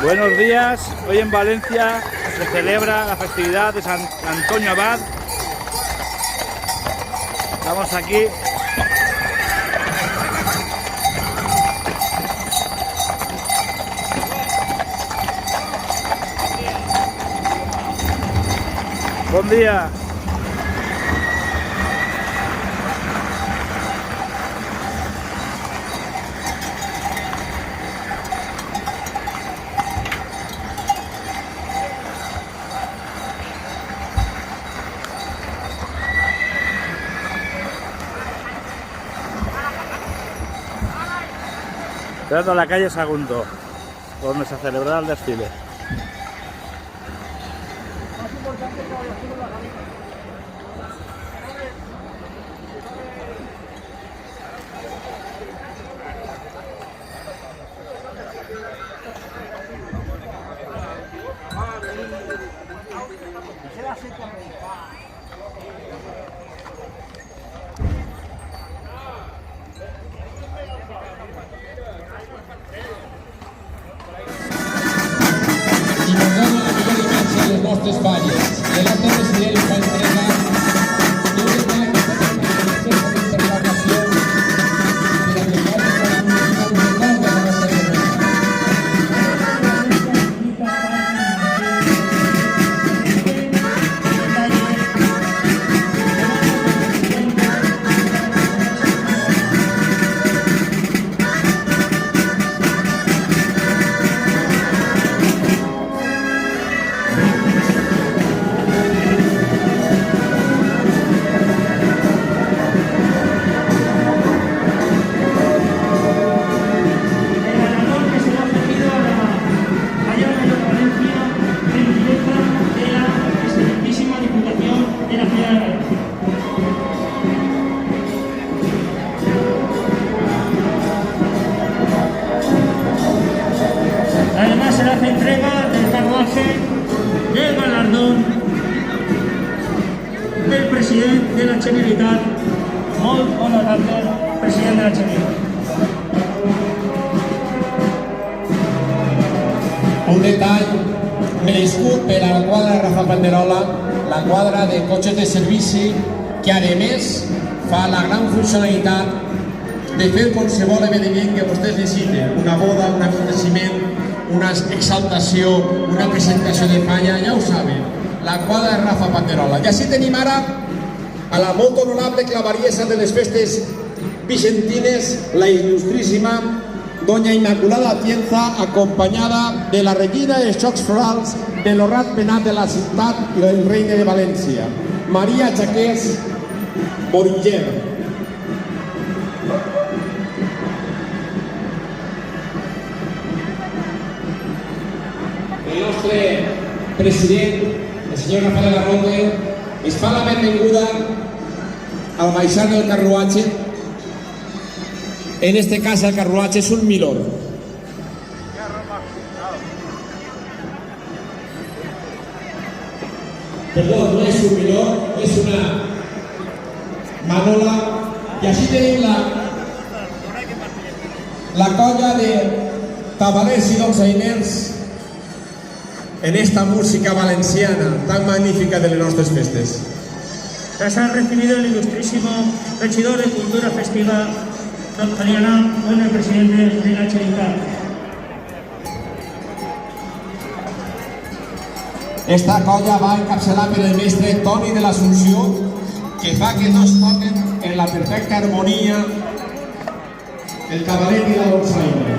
Buenos días, hoy en Valencia se celebra la festividad de San Antonio Abad. Estamos aquí. Buen día. Entrando a la calle Sagunto, donde se celebrará el desfile. I nos dona la millor imatge de les nostres valles. El nostre president fa entrega d'un detall que pot permetre aquesta interpretació de la que va ser un important de la nostra comunitat. Además se le hace entrega del carruaje del galardón del presidente de la Generalitat, molt honorable president de la Generalitat. Un detall merescut per a la quadra Rafa Panderola, la quadra de cotxes de servici, que a més fa la gran funcionalitat de fer qualsevol esdeveniment que vostès necessiten, una boda, un aconteciment, una exaltació, una presentació de falla, ja ho saben, la quadra de Rafa Panderola. I així tenim ara a la molt honorable clavariesa de les festes vicentines, la il·lustríssima Doña Inmaculada Atienza, acompanyada de la regina de xocs florals de l'honrat penat de la ciutat i del regne de València, Maria Jaqués Boringer. El nostre president, el senyor Rafael Garrote, es fa la benvinguda al baixar del carruatge. En este cas el carruatge és un milor. Perdó, no és un milor, és una manola. I així tenim la colla de tabalers i dolçainers en esta música valenciana tan magnífica de les nostres festes. Tras haber recibido el ilustrísimo regidor de Cultura Festiva, don Mariana, con el presidente de la Generalitat. Esta colla va encapçalada per el mestre Toni de l'Assumpció, que fa que tots toquen en la perfecta harmonia el cabaret i la dolçaina.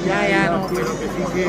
Ya, no, pero que sí que...